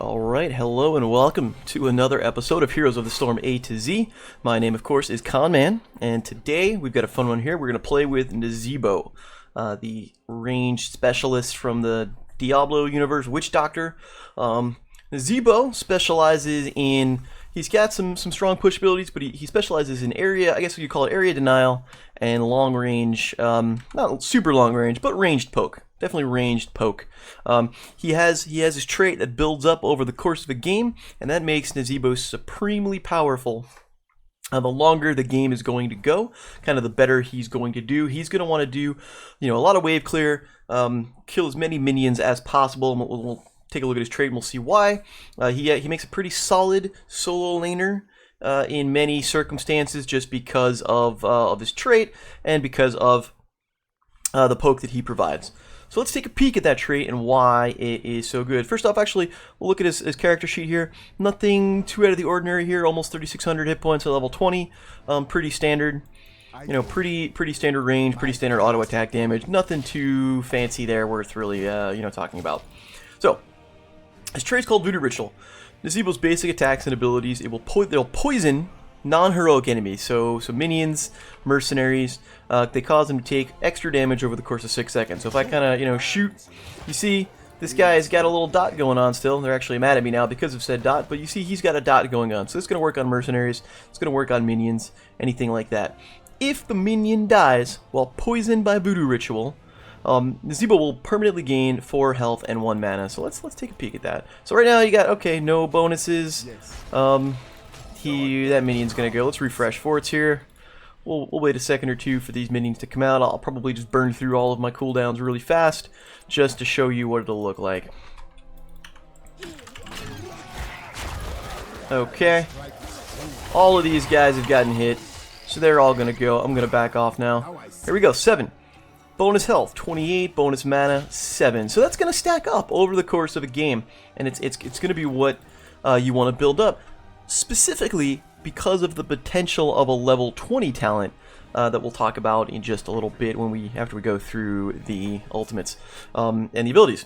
Alright, hello and welcome to another episode of Heroes of the Storm A to Z. My name, of course, is Conman, and today we've got a fun one here. We're going to play with Nazeebo, the ranged specialist from the Diablo universe, Witch Doctor. Nazeebo specializes in, he's got some strong push abilities, but he specializes in area, I guess you call it area denial, and long range, not super long range, but ranged poke. Definitely ranged poke. He has his trait that builds up over the course of a game, and that makes Nazeebo supremely powerful. The longer the game is going to go, kind of the better he's going to do. He's going to want to do, a lot of wave clear, kill as many minions as possible. And we'll take a look at his trait and we'll see why. He makes a pretty solid solo laner in many circumstances, just because of his trait and because of the poke that he provides. So let's take a peek at that trait and why it is so good. First off, actually, we'll look at his character sheet here. Nothing too out of the ordinary here. Almost 3,600 hit points at level 20. Pretty standard. Pretty standard range, pretty standard auto attack damage. Nothing too fancy there worth really, talking about. So, his trait's called Voodoo Ritual. Nazeebo's basic attacks and abilities, they'll poison non-heroic enemies, so minions, mercenaries. They cause them to take extra damage over the course of 6 seconds. So if I kind of, shoot, you see this guy's got a little dot going on still. They're actually mad at me now because of said dot, but you see he's got a dot going on. So it's going to work on mercenaries, it's going to work on minions, anything like that. If the minion dies while poisoned by Voodoo Ritual, Nazeebo will permanently gain 4 health and 1 mana. So let's take a peek at that. So right now you got, no bonuses. That minion's gonna go. Let's refresh forts here. We'll wait a second or two for these minions to come out. I'll probably just burn through all of my cooldowns really fast just to show you what it'll look like. Okay. All of these guys have gotten hit, so they're all gonna go. I'm gonna back off now. Here we go. 7. Bonus health, 28. Bonus mana, 7. So that's gonna stack up over the course of a game, and it's gonna be what you want to build up. Specifically because of the potential of a level 20 talent that we'll talk about in just a little bit after we go through the ultimates and the abilities.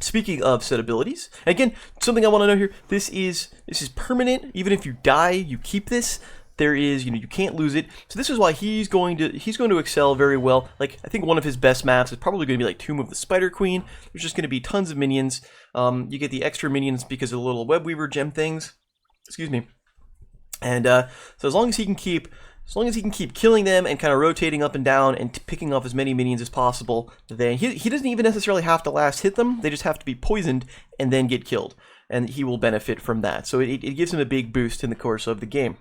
Speaking of said abilities, again, something I want to know here, this is permanent. Even if you die, you keep this. There is, you can't lose it. So this is why he's going to excel very well. Like, I think one of his best maps is probably going to be like Tomb of the Spider Queen. There's just going to be tons of minions. You get the extra minions because of the little web weaver gem things. Excuse me. And so as long as he can keep killing them and kind of rotating up and down and picking off as many minions as possible, then he doesn't even necessarily have to last hit them. They just have to be poisoned and then get killed, and he will benefit from that. So it gives him a big boost in the course of the game.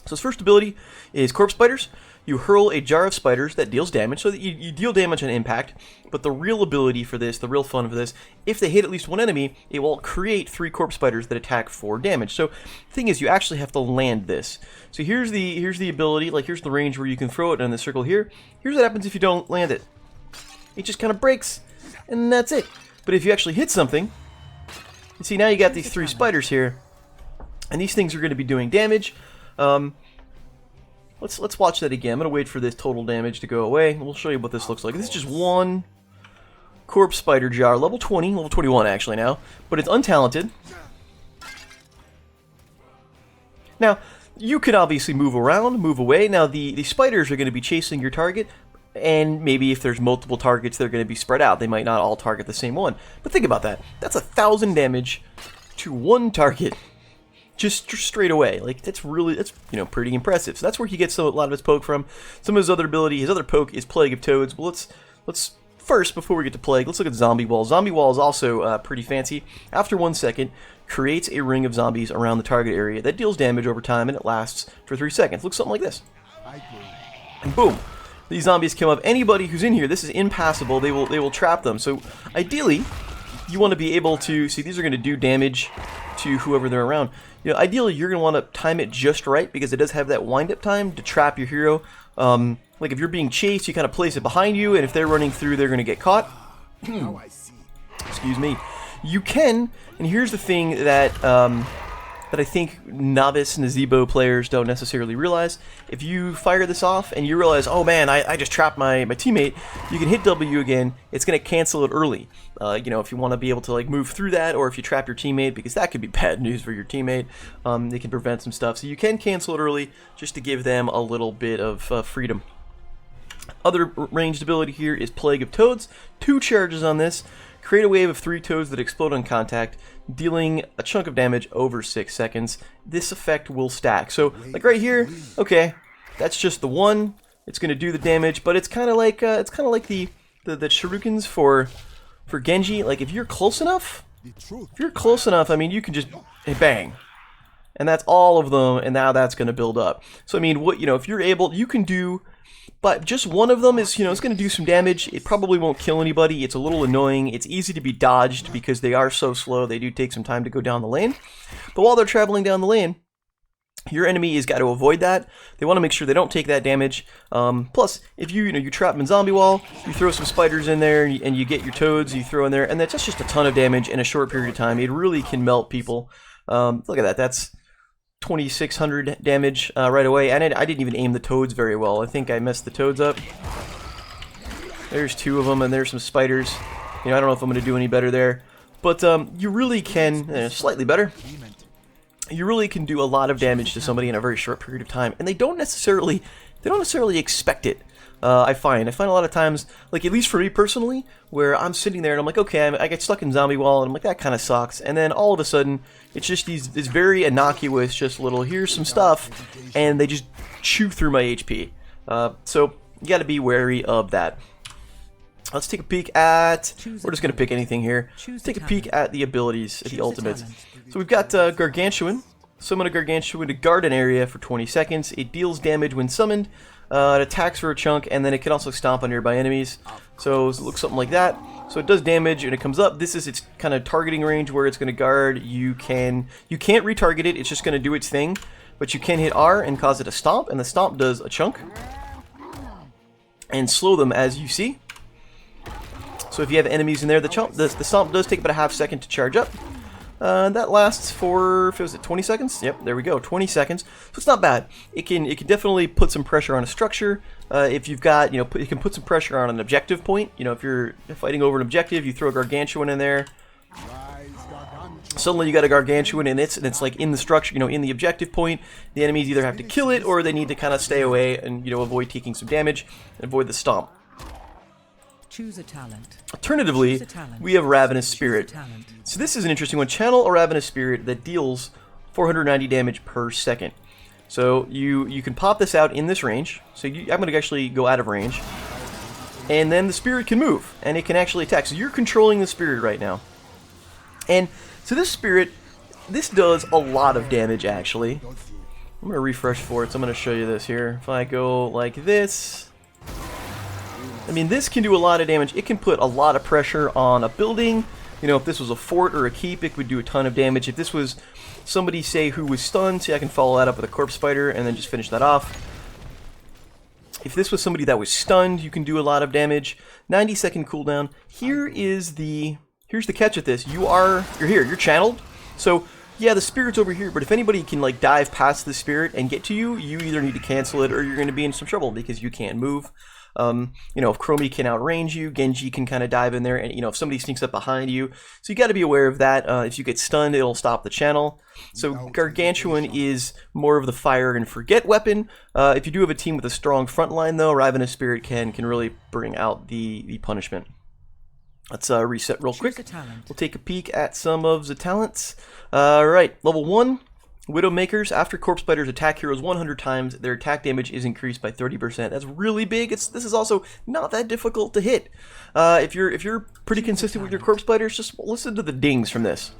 So his first ability is Corpse Spiders. You hurl a jar of spiders that deals damage, so that you deal damage on impact, but the real ability for this, the real fun for this, if they hit at least one enemy, it will create 3 corpse spiders that attack 4 damage. So the thing is, you actually have to land this. So here's the ability, like here's the range where you can throw it in the circle here. Here's what happens if you don't land it. It just kind of breaks, and that's it. But if you actually hit something, you see now you got these 3 spiders here, and these things are going to be doing damage. Let's watch that again. I'm going to wait for this total damage to go away. We'll show you what this looks like. This is just one corpse spider jar. Level 20, level 21 actually now. But it's untalented. Now, you can obviously move around, move away. Now, the spiders are going to be chasing your target. And maybe if there's multiple targets, they're going to be spread out. They might not all target the same one. But think about that. That's 1,000 damage to one target. Just straight away. Like, that's pretty impressive. So that's where he gets a lot of his poke from. Some of his other ability, his other poke is Plague of Toads. Well, let's first, before we get to Plague, let's look at Zombie Wall. Zombie Wall is also pretty fancy. After 1 second, creates a ring of zombies around the target area that deals damage over time, and it lasts for 3 seconds. Looks something like this. And boom. These zombies come up. Anybody who's in here, this is impassable. They will trap them. So ideally, you want to be able to see these are going to do damage to whoever they're around. Ideally, you're going to want to time it just right because it does have that wind-up time to trap your hero. Like if you're being chased, you kind of place it behind you, and if they're running through, they're going to get caught. Excuse me. You can, and here's the thing that that I think novice Nazeebo players don't necessarily realize. If you fire this off and you realize, oh man, I just trapped my teammate, you can hit W again. It's going to cancel it early. You know, if you want to be able to like move through that, or if you trap your teammate, because that could be bad news for your teammate. It can prevent some stuff. So you can cancel it early just to give them a little bit of freedom. Other ranged ability here is Plague of Toads. 2 charges on this. Create a wave of 3 toads that explode on contact, dealing a chunk of damage over 6 seconds. This effect will stack. So, like right here, okay, that's just the one. It's going to do the damage, but it's kind of like the shurikens for Genji. Like if you're close enough, I mean, you can just bang, and that's all of them. And now that's going to build up. So I mean, if you're able, you can do. But just one of them is, it's going to do some damage. It probably won't kill anybody. It's a little annoying. It's easy to be dodged because they are so slow. They do take some time to go down the lane. But while they're traveling down the lane, your enemy has got to avoid that. They want to make sure they don't take that damage. Plus, if you trap them in zombie wall, you throw some spiders in there, and you get your toads you throw in there, and that's just a ton of damage in a short period of time. It really can melt people. Look at that. That's 2,600 damage right away, and I didn't even aim the toads very well. I think I messed the toads up. There's 2 of them, and there's some spiders. I don't know if I'm going to do any better there, but you really can, slightly better. You really can do a lot of damage to somebody in a very short period of time, and they don't necessarily expect it. I find a lot of times, like at least for me personally, where I'm sitting there and I'm like, okay, I get stuck in zombie wall, and I'm like, that kind of sucks. And then all of a sudden, it's just this very innocuous, just little, here's some stuff, and they just chew through my HP. So you got to be wary of that. Let's take a peek at. We're just gonna pick anything here. Take a peek at the abilities, at the ultimates. So we've got Gargantuan. Summon a Gargantuan to guard an area for 20 seconds. It deals damage when summoned. It attacks for a chunk, and then it can also stomp on nearby enemies. So it looks something like that. So it does damage, and it comes up. This is its kind of targeting range where it's going to guard. You can't retarget it. It's just going to do its thing. But you can hit R and cause it to stomp, and the stomp does a chunk. And slow them, as you see. So if you have enemies in there, the stomp does take about a half second to charge up. That lasts for, was it 20 seconds? Yep, there we go, 20 seconds. So it's not bad. It can definitely put some pressure on a structure. If you've got, it can put some pressure on an objective point. If you're fighting over an objective, you throw a Gargantuan in there. Suddenly you got a Gargantuan, and it's like in the structure, in the objective point. The enemies either have to kill it, or they need to kind of stay away and, avoid taking some damage and avoid the stomp. Choose a talent. Alternatively, we have Ravenous Spirit. So this is an interesting one. Channel a Ravenous Spirit that deals 490 damage per second. So you can pop this out in this range. So I'm going to actually go out of range. And then the spirit can move, and it can actually attack. So you're controlling the spirit right now. And so this spirit, this does a lot of damage, actually. I'm going to refresh for it, so I'm going to show you this here. If I go like this, I mean, this can do a lot of damage. It can put a lot of pressure on a building. If this was a fort or a keep, it would do a ton of damage. If this was somebody, say, who was stunned, see, I can follow that up with a corpse spider and then just finish that off. If this was somebody that was stunned, you can do a lot of damage. 90-second cooldown. Here's the catch with this. You're here. You're channeled. So yeah, the spirit's over here, but if anybody can like dive past the spirit and get to you, you either need to cancel it or you're going to be in some trouble because you can't move. If Chromie can outrange you, Genji can kind of dive in there, and if somebody sneaks up behind you, so you got to be aware of that. If you get stunned, it'll stop the channel. So Gargantuan is more of the fire and forget weapon. If you do have a team with a strong front line, though, Ravenous Spirit can really bring out the punishment. Let's reset real quick. We'll take a peek at some of the talents. Alright, level 1. Widowmakers, after corpse spiders attack heroes 100 times, their attack damage is increased by 30%. That's really big. This is also not that difficult to hit. If you're pretty consistent with your corpse spiders, just listen to the dings from this.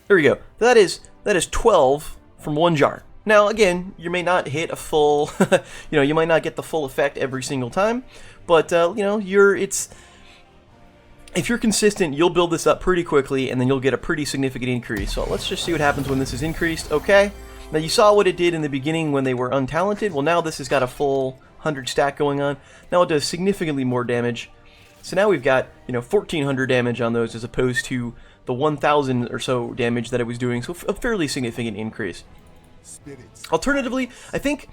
There we go. That is 12 from one jar. Now again, you may not hit a full, you might not get the full effect every single time, but if you're consistent, you'll build this up pretty quickly, and then you'll get a pretty significant increase. So let's just see what happens when this is increased. Okay, now you saw what it did in the beginning when they were untalented. Well, now this has got a full 100 stack going on. Now it does significantly more damage. So now we've got, 1,400 damage on those as opposed to the 1,000 or so damage that it was doing, so a fairly significant increase. Alternatively, I think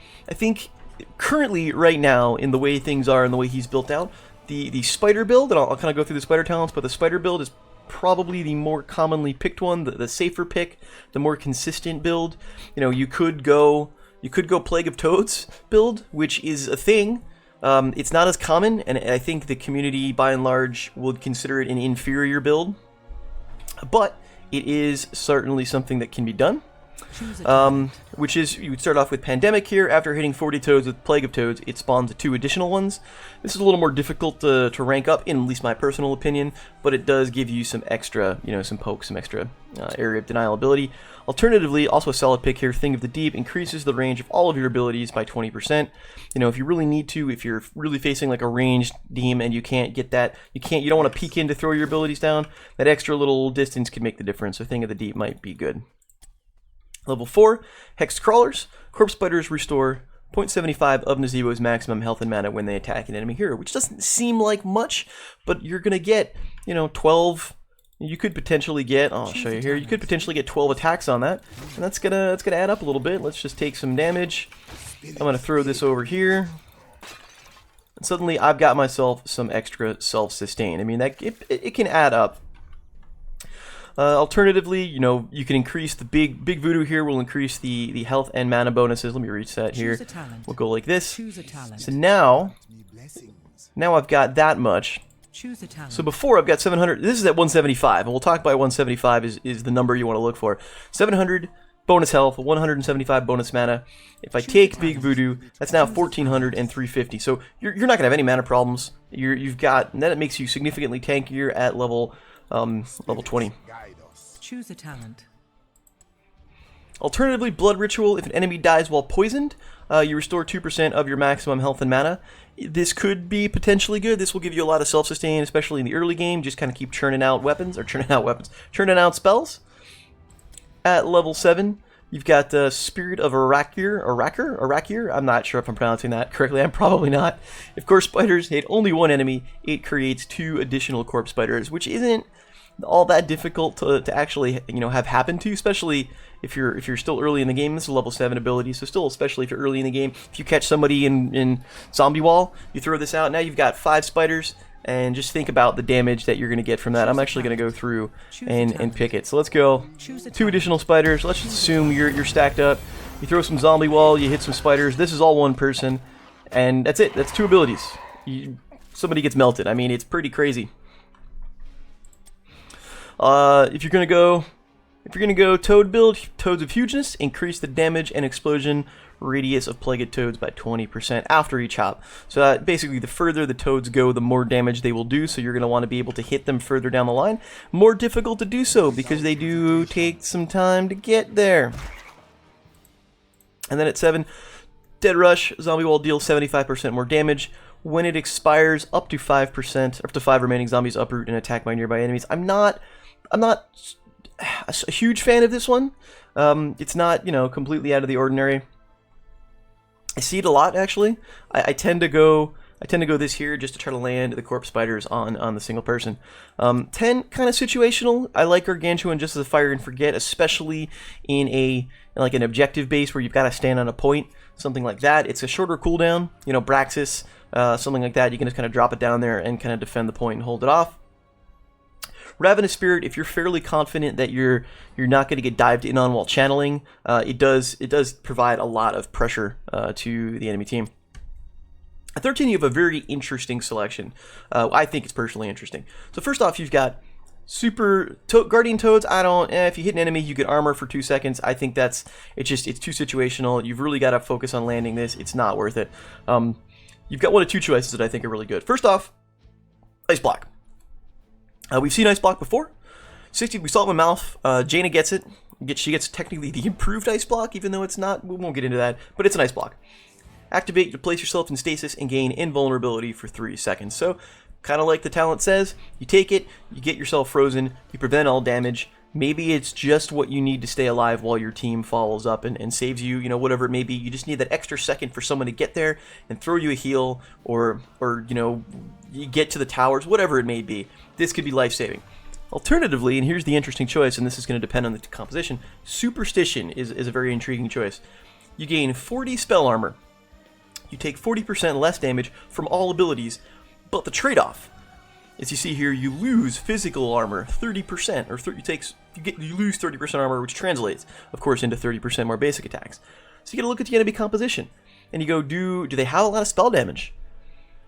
currently, right now, in the way things are and the way he's built out, the spider build, and I'll kind of go through the spider talents, but the spider build is probably the more commonly picked one, the safer pick, the more consistent build. You could go Plague of Toads build, which is a thing. It's not as common, and I think the community, by and large, would consider it an inferior build. But it is certainly something that can be done. Which is, you would start off with Pandemic here. After hitting 40 toads with Plague of Toads, it spawns 2 additional ones. This is a little more difficult to rank up, in at least my personal opinion, but it does give you some extra, some poke, some extra area of denial ability. Alternatively, also a solid pick here, Thing of the Deep, increases the range of all of your abilities by 20%. If you really need to, if you're really facing like a ranged team and you can't get that, you don't want to peek in to throw your abilities down, that extra little distance can make the difference, so Thing of the Deep might be good. Level 4, Hexed Crawlers. Corpse Spiders restore 0.75 of Nazeebo's maximum health and mana when they attack an enemy hero, which doesn't seem like much, but you're going to get, 12, you could potentially get, I'll show you here, you could potentially get 12 attacks on that, and that's gonna add up a little bit. Let's just take some damage. I'm going to throw this over here, and suddenly I've got myself some extra self-sustain. I mean, it can add up. Alternatively, you can increase the big voodoo here. Will increase the health and mana bonuses. Let me reset here. We'll go like this. So now I've got that much. So before I've got 700. This is at 175, and we'll talk about 175 is the number you want to look for. 700 bonus health, 175 bonus mana. If I take big voodoo, that's now 1,400 and 350. So you're not gonna have any mana problems. You've got, and then it makes you significantly tankier at level 20. Choose a talent. Alternatively, Blood Ritual. If an enemy dies while poisoned, you restore 2% of your maximum health and mana. This could be potentially good. This will give you a lot of self-sustain, especially in the early game. Just kind of keep churning out churning out spells. At level 7, you've got the Spirit of Arakir. I'm not sure if I'm pronouncing that correctly. I'm probably not. If Corpse Spiders hit only one enemy, it creates 2 additional Corpse Spiders, which isn't all that difficult to actually have happen to, especially if you're still early in the game. This is a level 7 ability, so still, especially if you're early in the game, if you catch somebody in zombie wall, you throw this out. Now you've got 5 spiders, and just think about the damage that you're going to get from that. I'm actually going to go through and pick it. So let's go 2 additional spiders. Let's just assume you're stacked up. You throw some zombie wall, you hit some spiders. This is all one person, and that's it. That's 2 abilities. Somebody gets melted. I mean, it's pretty crazy. If you're gonna go Toad build, Toads of Hugeness, increase the damage and explosion radius of Plagued Toads by 20% after each hop. So basically, the further the Toads go, the more damage they will do, so you're gonna want to be able to hit them further down the line. More difficult to do so, because they do take some time to get there. And then at 7, Dead Rush, Zombie Wall deals 75% more damage. When it expires, up to 5%, up to 5 remaining zombies uproot and attack by nearby enemies. I'm not a huge fan of this one. It's not, completely out of the ordinary. I see it a lot, actually. I tend to go this here just to try to land the Corpse Spiders on the single person. 10, kind of situational. I like Gargantuan just as a fire and forget, especially in an objective base where you've got to stand on a point, something like that. It's a shorter cooldown, Braxis, something like that. You can just kind of drop it down there and kind of defend the point and hold it off. Ravenous Spirit, if you're fairly confident that you're not going to get dived in on while channeling, it does provide a lot of pressure to the enemy team. At 13, you have a very interesting selection. I think it's personally interesting. So first off, you've got Guardian Toads. If you hit an enemy, you get armor for 2 seconds. I think it's too situational. You've really got to focus on landing this. It's not worth it. You've got 1 of 2 choices that I think are really good. First off, Ice Block. We've seen Ice Block before. 60, we saw it with Mouth. Jaina gets it. She gets technically the improved Ice Block, even though it's not. We won't get into that, but it's an Ice Block. Activate to place yourself in stasis and gain invulnerability for 3 seconds. So, kind of like the talent says, you take it, you get yourself frozen, you prevent all damage, Maybe it's just what you need to stay alive while your team follows up and saves you, you know, whatever it may be. You just need that extra second for someone to get there and throw you a heal, or you know, you get to the towers, whatever it may be. This could be life-saving. Alternatively, and here's the interesting choice, and this is going to depend on the composition, Superstition is a very intriguing choice. You gain 40 spell armor. You take 40% less damage from all abilities, but the trade-off, as you see here, you lose physical armor 30%, or you lose 30% armor, which translates, of course, into 30% more basic attacks. So you got to look at the enemy composition, and you go, do they have a lot of spell damage?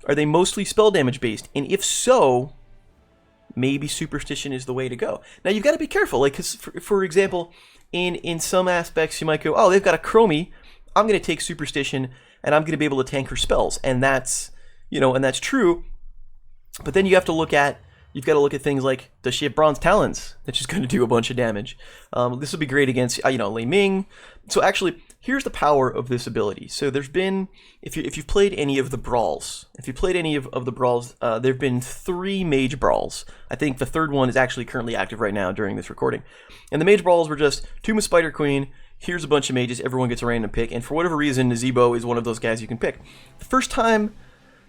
Are they mostly spell damage based? And if so, maybe Superstition is the way to go. Now you've got to be careful, like, because for example, in some aspects you might go, oh, they've got a Chromie, I'm going to take Superstition, and I'm going to be able to tank her spells, and that's, you know, and that's true. But then you've got to look at things like, does she have Bronze Talons that she's going to do a bunch of damage? This will be great against, you know, Lei Ming. So actually, here's the power of this ability. So there's been, if you've played any of the brawls, there've been 3 mage brawls. I think the third one is actually currently active right now during this recording. And the mage brawls were just Tomb of Spider Queen. Here's a bunch of mages. Everyone gets a random pick, and for whatever reason, Nazeebo is one of those guys you can pick. The first time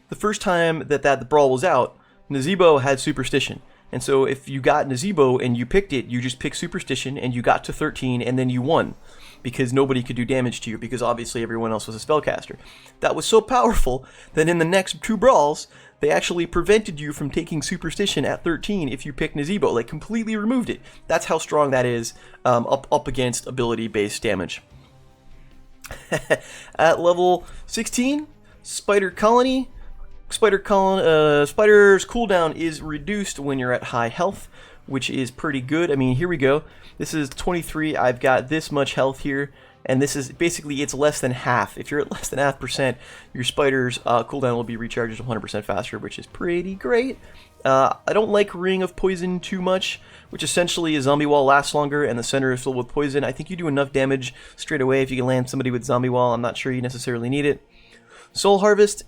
that the brawl was out, Nazeebo had Superstition. And so if you got Nazeebo and you picked it, you just picked Superstition and you got to 13 and then you won. Because nobody could do damage to you, because obviously everyone else was a spellcaster. That was so powerful that in the next 2 brawls, they actually prevented you from taking Superstition at 13 if you picked Nazeebo. Like, completely removed it. That's how strong that is up against ability-based damage. At level 16, Spider's cooldown is reduced when you're at high health, which is pretty good. I mean, here we go. This is 23. I've got this much health here, and this is basically, it's less than half. If you're at less than 0.5%, your Spider's cooldown will be recharged 100% faster, which is pretty great. I don't like Ring of Poison too much, which essentially is Zombie Wall lasts longer and the center is filled with poison. I think you do enough damage straight away if you can land somebody with Zombie Wall. I'm not sure you necessarily need it. Soul Harvest,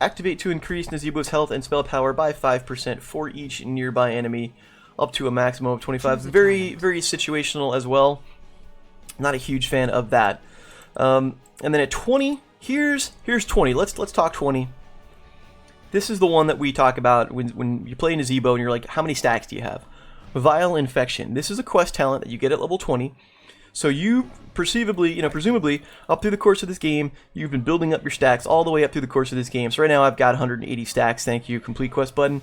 activate to increase Nazeebo's health and spell power by 5% for each nearby enemy, up to a maximum of 25. Very, very situational as well. Not a huge fan of that. And then at 20, here's 20. Let's talk 20. This is the one that we talk about when you play Nazeebo and you're like, how many stacks do you have? Vile Infection. This is a quest talent that you get at level 20. So you presumably, up through the course of this game, you've been building up your stacks all the way up through the course of this game. So right now I've got 180 stacks. Thank you, complete quest button.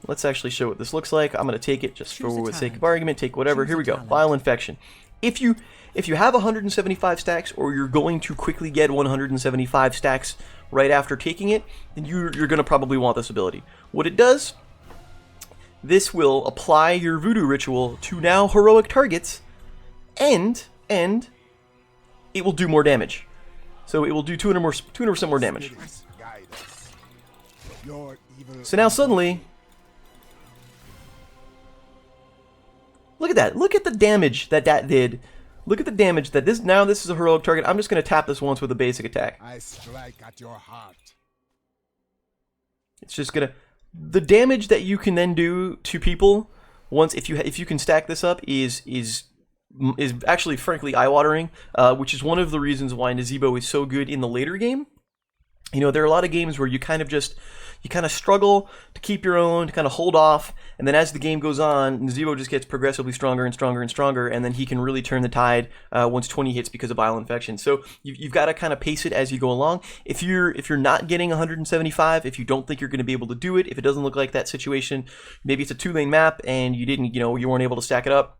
Let's actually show what this looks like. I'm going to take it just for the sake of argument. Take whatever. Here we go. Vile Infection. If you have 175 stacks, or you're going to quickly get 175 stacks right after taking it, then you're going to probably want this ability. What it does, this will apply your voodoo ritual to now heroic targets, and it will do more damage. So it will do 200% more damage. So now suddenly, look at that. Look at the damage that did. Look at the damage that this. Now this is a heroic target. I'm just going to tap this once with a basic attack. I strike at your heart. It's just gonna. The damage that you can then do to people once, if you can stack this up, is actually frankly eye-watering, which is one of the reasons why Nazeebo is so good in the later game. You know, there are a lot of games where you kind of struggle to keep your own, to kind of hold off, and then as the game goes on, Nazeebo just gets progressively stronger and stronger and stronger, and then he can really turn the tide once 20 hits because of Vile Infection. So you've got to kind of pace it as you go along. If you're not getting 175, if you don't think you're going to be able to do it, if it doesn't look like that situation, maybe it's a 2-lane map and you weren't able to stack it up.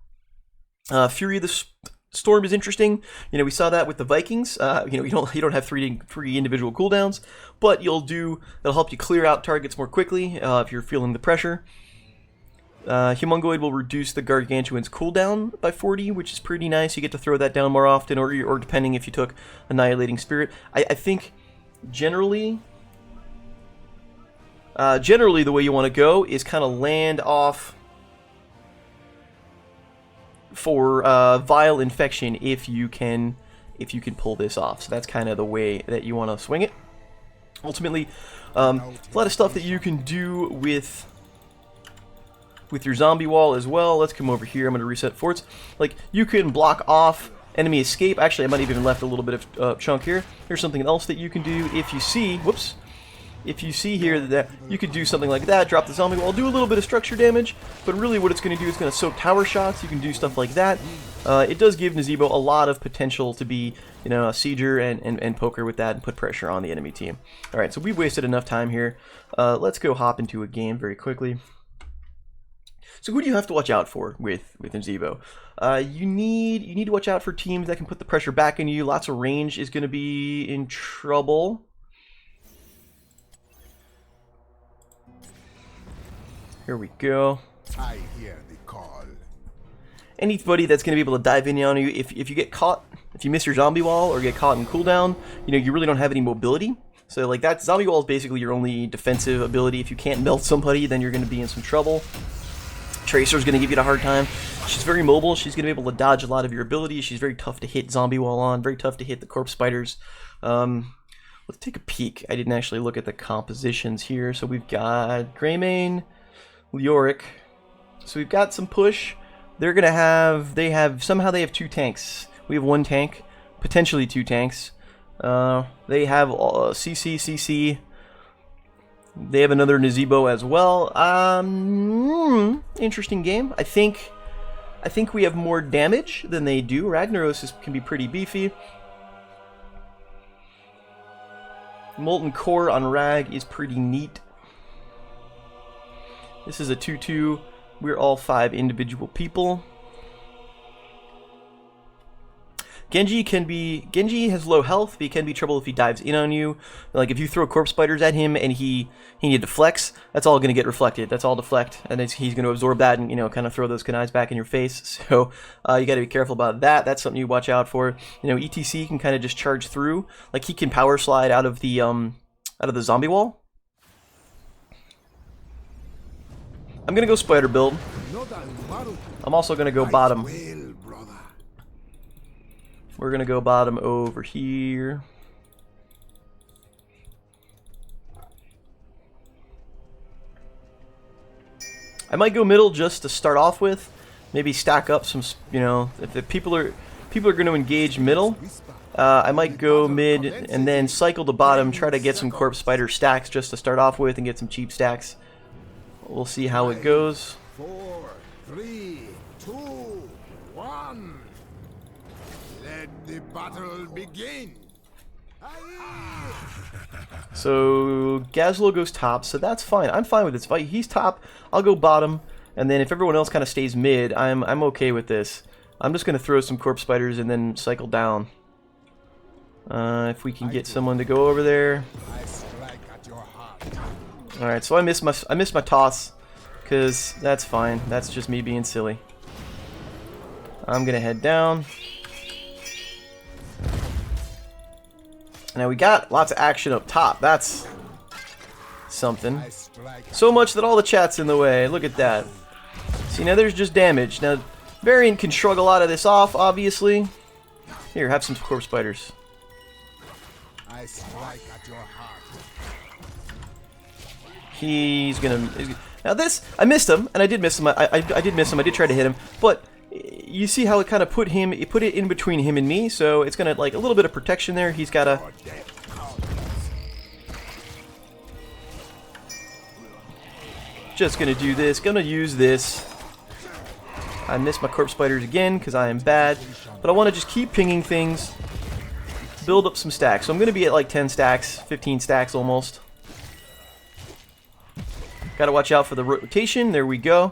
Fury of the Storm is interesting. You know, we saw that with the Vikings. You don't have three individual cooldowns, but that'll help you clear out targets more quickly if you're feeling the pressure. Humongoid will reduce the Gargantuan's cooldown by 40, which is pretty nice. You get to throw that down more often, or depending if you took Annihilating Spirit. I think generally the way you want to go is kind of land off for Vile Infection if you can pull this off. So that's kind of the way that you want to swing it. Ultimately, a lot of stuff that you can do with with your zombie wall as well. Let's come over here. I'm going to reset forts. Like, you can block off enemy escape. Actually, I might have even left a little bit of chunk here. Here's something else that you can do if you see, whoops, if you see here that you could do something like that, drop the zombie wall, do a little bit of structure damage, but really what it's going to do is going to soak tower shots. You can do stuff like that. It does give Nazeebo a lot of potential to be, you know, a sieger and poker with that and put pressure on the enemy team. Alright, so we've wasted enough time here. Let's go hop into a game very quickly. So who do you have to watch out for with Nazeebo? You need to watch out for teams that can put the pressure back on you. Lots of range is going to be in trouble. Here we go. I hear the call. Anybody that's going to be able to dive in on you, if you get caught, if you miss your zombie wall or get caught in cooldown, you know, you really don't have any mobility. So like that zombie wall is basically your only defensive ability. If you can't melt somebody, then you're going to be in some trouble. Tracer's going to give you a hard time. She's very mobile. She's going to be able to dodge a lot of your abilities. She's very tough to hit zombie wall on, very tough to hit the corpse spiders. Let's take a peek. I didn't actually look at the compositions here. So we've got Greymane, Leoric. So we've got some push. They're going to have, somehow they have 2 tanks. We have 1 tank, potentially 2 tanks. They have CC. They have another Nazeebo as well. Interesting game. I think we have more damage than they do. Ragnaros can be pretty beefy. Molten Core on Rag is pretty neat. This is a 2-2. We're all 5 individual people. Genji has low health, but he can be trouble if he dives in on you. Like if you throw corpse spiders at him and he needed to flex, that's all going to get reflected. That's all deflect, and he's going to absorb that and, you know, kind of throw those kunais back in your face. So you got to be careful about that. That's something you watch out for. You know, ETC can kind of just charge through. Like he can power slide out of the zombie wall. I'm gonna go spider build. I'm also gonna go bottom. We're gonna go bottom over here. I might go middle just to start off with. Maybe stack up some, you know, if the people are going to engage middle. I might go mid and then cycle to bottom. Try to get some corpse spider stacks just to start off with and get some cheap stacks. We'll see how it goes. 4, 3, 2, 1. Let the battle begin. So Gazlo goes top, so that's fine. I'm fine with this fight. He's top. I'll go bottom, and then if everyone else kind of stays mid, I'm okay with this. I'm just gonna throw some corpse spiders and then cycle down. If we can get someone to go over there. All right, so I missed my toss, cause that's fine. That's just me being silly. I'm gonna head down. Now we got lots of action up top. That's something. So much that all the chat's in the way. Look at that. See, now there's just damage. Now, Variant can shrug a lot of this off, obviously. Here, have some corpse spiders. I strike at your heart. He's gonna. Now this, I missed him, and I did miss him. I did miss him. I did try to hit him, but you see how it kind of put it in between him and me. So it's gonna like a little bit of protection there. He's gotta. Just gonna do this. Gonna use this. I missed my corpse spiders again because I am bad, but I want to just keep pinging things. Build up some stacks. So I'm gonna be at like 10 stacks, 15 stacks almost. Gotta watch out for the rotation. There we go.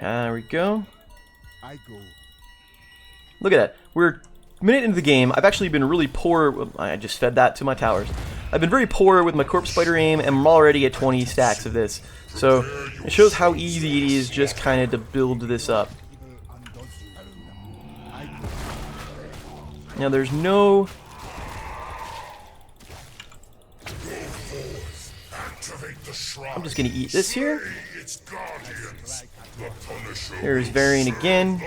There we go. Look at that. We're a minute into the game. I've actually been really poor. I just fed that to my towers. I've been very poor with my corpse spider aim, and I'm already at 20 stacks of this. So it shows how easy it is just kind of to build this up. Now there's no... I'm just gonna eat this here. There's Varian again.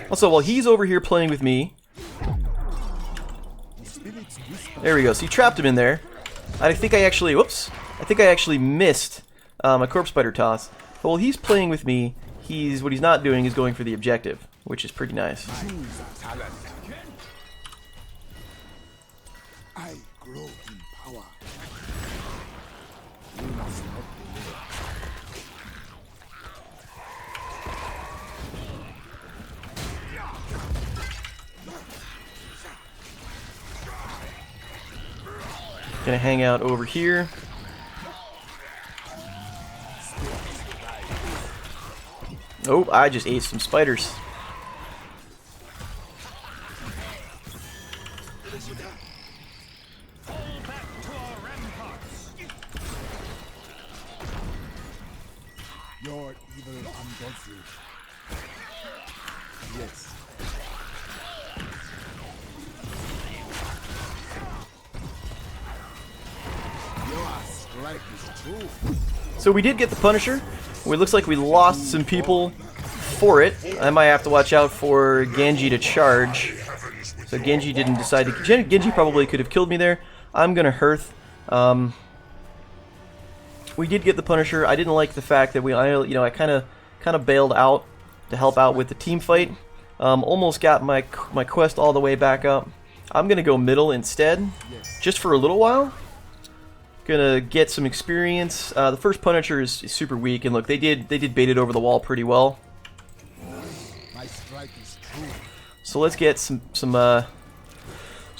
Also, while he's over here playing with me, there we go. So you trapped him in there. I think I actually, whoops, I think I actually missed my corpse spider toss. But while he's playing with me, what he's not doing is going for the objective, which is pretty nice. Choose a talent. I grow in power. You must not delay. Gonna hang out over here. Oh, I just ate some spiders. Your evil undoes you. Yes. Your strike is true. So we did get the Punisher. It looks like we lost some people for it. I might have to watch out for Genji to charge. So Genji didn't decide to... Genji probably could have killed me there. I'm gonna Hearth. We did get the Punisher. I didn't like the fact that I kind of bailed out to help out with the team fight. Almost got my quest all the way back up. I'm gonna go middle instead, just for a little while. Gonna get some experience. The first Punisher is super weak, and look, they did bait it over the wall pretty well. My strike is true. So let's get some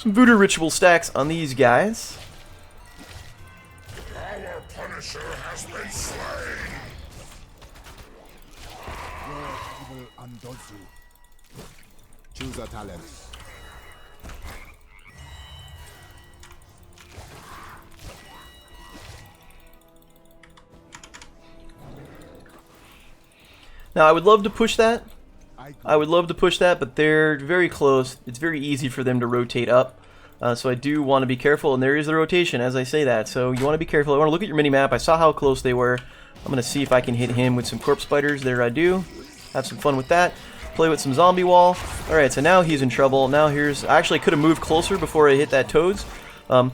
voodoo ritual stacks on these guys. Our Punisher has been slain. Your evil undoes you. Choose a talent. Now I would love to push that. I go. I would love to push that, but they're very close. It's very easy for them to rotate up. So I do want to be careful, and there is the rotation as I say that. So you want to be careful. I want to look at your mini-map. I saw how close they were. I'm going to see if I can hit him with some corpse spiders. There I do. Have some fun with that. Play with some zombie wall. Alright, so now he's in trouble. Now here's... Actually, I could have moved closer before I hit that toads. So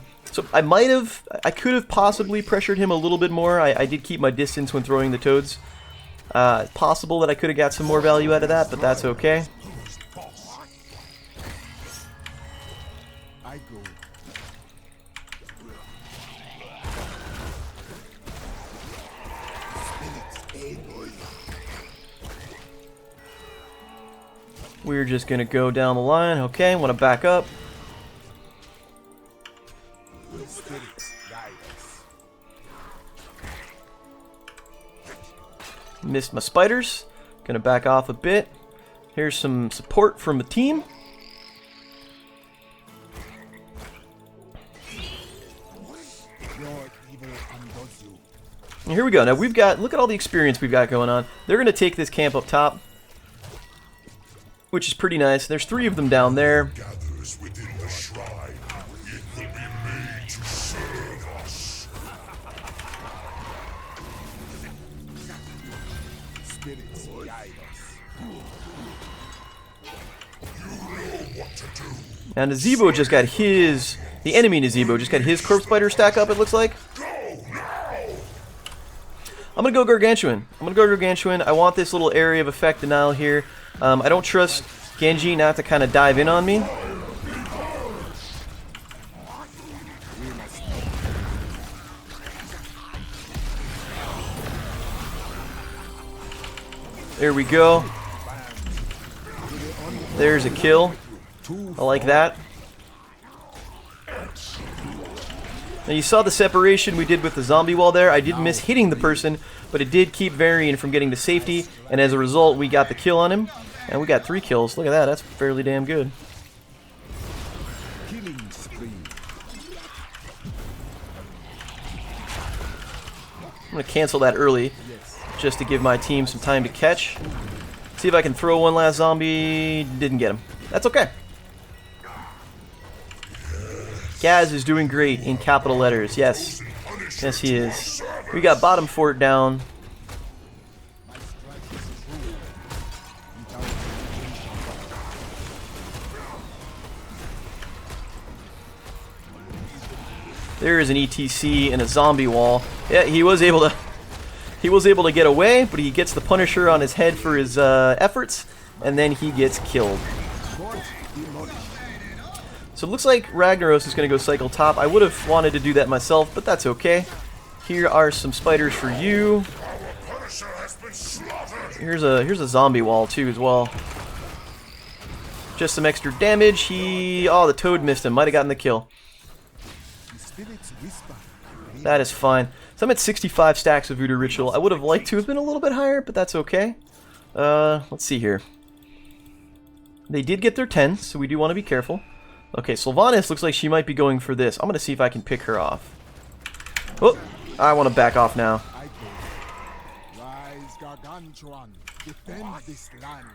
I could have possibly pressured him a little bit more. I did keep my distance when throwing the toads. It's possible that I could have got some more value out of that, but that's okay. I go. We're just going to go down the line. Okay, want to back up. Spirits guide us. Missed my spiders. Gonna back off a bit. Here's some support from the team. Your evil undoes you. And here we go. Now we've got, look at all the experience we've got going on. They're gonna take this camp up top, which is pretty nice. There's 3 of them down there. Gathers within the shrine. It will be made to serve us. Spirits guide us. You know what to do. Now Nazeebo just got his, the enemy Nazeebo just got his corpse spider stack up, it looks like. Go now. I'm gonna go Gargantuan. I want this little area of effect denial here. I don't trust Genji not to kind of dive in on me. There we go. There's a kill. I like that. Now you saw the separation we did with the zombie wall there. I did miss hitting the person, but it did keep Varian from getting to safety, and as a result we got the kill on him. And we got 3 kills. Look at that, that's fairly damn good. Killing spree. I'm gonna cancel that early, just to give my team some time to catch. See if I can throw one last zombie. Didn't get him. That's okay. Gaz is doing great in capital letters. Yes. Yes, he is. We got bottom fort down. There is an ETC and a zombie wall. Yeah, he was able to get away, but he gets the Punisher on his head for his efforts, and then he gets killed. So it looks like Ragnaros is going to go cycle top. I would have wanted to do that myself, but that's okay. Here are some spiders for you. Here's a zombie wall too as well. Just some extra damage. Oh, the toad missed him. Might have gotten the kill. That is fine. So I'm at 65 stacks of Voodoo Ritual. I would have liked to have been a little bit higher, but that's okay. Let's see here. They did get their 10, so we do want to be careful. Okay, Sylvanas looks like she might be going for this. I'm going to see if I can pick her off. Oh, I want to back off now. Rise, Gargantuan. Defend this land.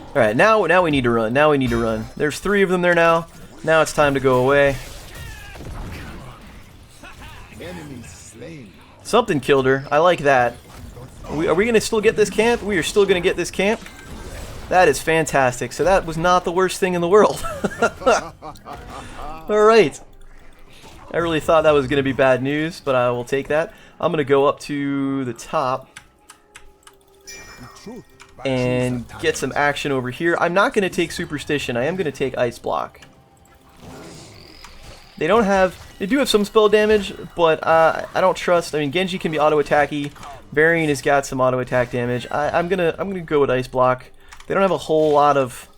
Alright, now we need to run. Now we need to run. There's 3 of them there now. Now it's time to go away. Enemy slain. Something killed her. I like that. Are we going to still get this camp? We are still going to get this camp. That is fantastic. So that was not the worst thing in the world. Alright. I really thought that was going to be bad news, but I will take that. I'm going to go up to the top and get some action over here. I'm not going to take Superstition. I am going to take Ice Block. They do have some spell damage, but I don't trust. I mean, Genji can be auto-attacky. Varian has got some auto-attack damage. I'm gonna go with Ice Block. They don't have a whole lot of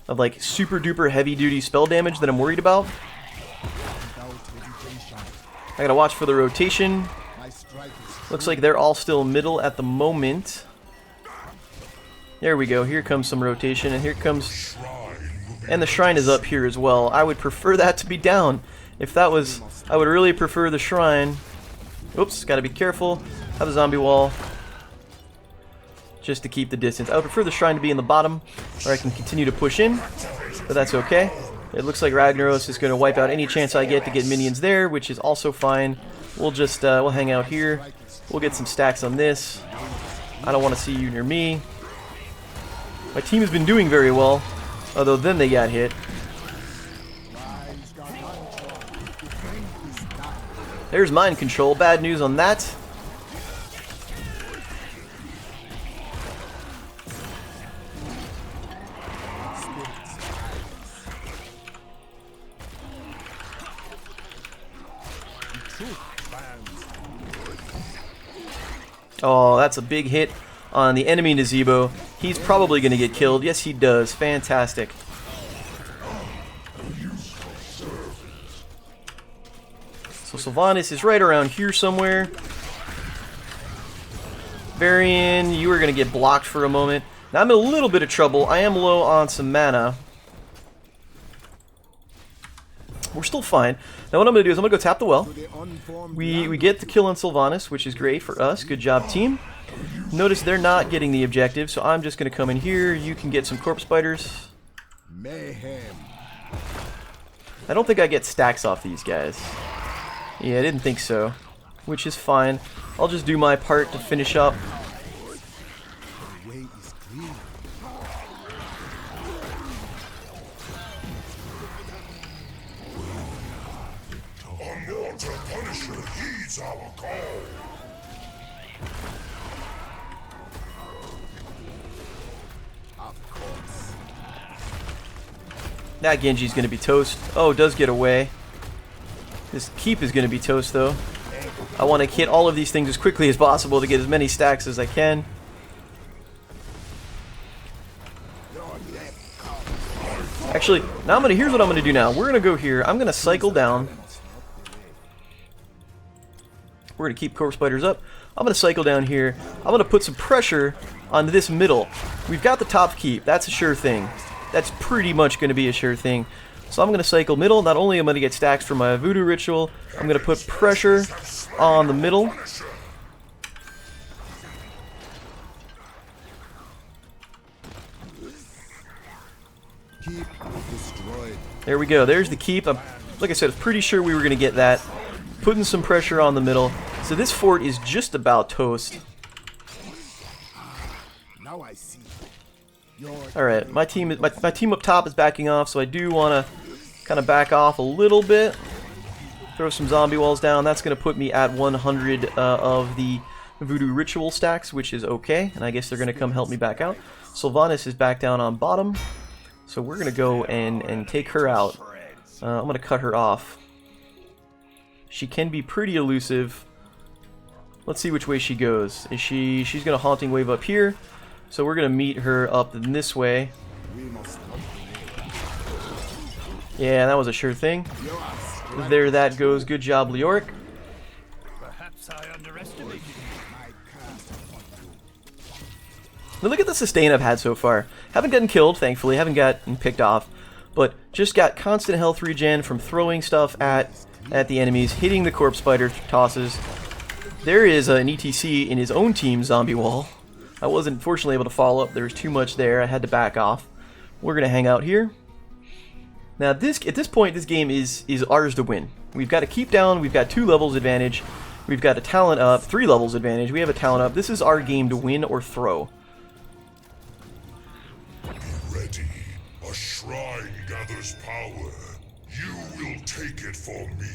like super duper heavy duty spell damage that I'm worried about. I gotta watch for the rotation. Looks like they're all still middle at the moment. There we go. Here comes some rotation, and here comes, and the shrine is up here as well. I would prefer that to be down. If that was, I would really prefer the shrine. Oops, gotta be careful. Have a zombie wall. Just to keep the distance. I would prefer the shrine to be in the bottom, where I can continue to push in, but that's okay. It looks like Ragnaros is going to wipe out any chance I get to get minions there, which is also fine. We'll just, we'll hang out here. We'll get some stacks on this. I don't want to see you near me. My team has been doing very well, although then they got hit. There's mind control. Bad news on that. Oh, that's a big hit on the enemy Nazeebo. He's probably going to get killed. Yes, he does. Fantastic. So Sylvanas is right around here somewhere. Varian, you are going to get blocked for a moment. Now I'm in a little bit of trouble. I am low on some mana. We're still fine. Now what I'm going to do is I'm going to go tap the well. We get the kill on Sylvanas, which is great for us. Good job, team. Notice they're not getting the objective, so I'm just going to come in here. You can get some corpse spiders. Mayhem. I don't think I get stacks off these guys. Yeah, I didn't think so, which is fine. I'll just do my part to finish up. The way is clear. Unwanted Punisher heeds our call. Of course. That Genji's going to be toast. Oh, does get away. This keep is going to be toast, though. I want to hit all of these things as quickly as possible to get as many stacks as I can. Actually, now here's what I'm going to do now. We're going to go here. I'm going to cycle down. We're going to keep corpse spiders up. I'm going to cycle down here. I'm going to put some pressure on this middle. We've got the top keep. That's a sure thing. That's pretty much going to be a sure thing. So I'm going to cycle middle. Not only am I going to get stacks for my voodoo ritual, I'm going to put pressure on the middle. Keep destroyed. There we go. There's the keep. Like I said, I'm pretty sure we were going to get that. Putting some pressure on the middle. So this fort is just about toast. Now I see. Alright, my team up top is backing off, so I do want to kind of back off a little bit. Throw some zombie walls down. That's going to put me at 100 of the voodoo ritual stacks, which is okay. And I guess they're going to come help me back out. Sylvanas is back down on bottom. So we're going to go and take her out. I'm going to cut her off. She can be pretty elusive. Let's see which way she goes. She's going to Haunting Wave up here. So we're going to meet her up this way. Yeah, that was a sure thing. There that goes. Good job, Leoric. Perhaps I underestimated you. Now look at the sustain I've had so far. Haven't gotten killed, thankfully. Haven't gotten picked off. But just got constant health regen from throwing stuff at the enemies, hitting the corpse spider tosses. There is an ETC in his own team zombie wall. I wasn't fortunately able to follow up. There was too much there. I had to back off. We're going to hang out here. Now, at this point, this game is ours to win. We've got to keep down. We've got 2 levels advantage. We've got a talent up. 3 levels advantage. We have a talent up. This is our game to win or throw. Be ready. A shrine gathers power. You will take it for me.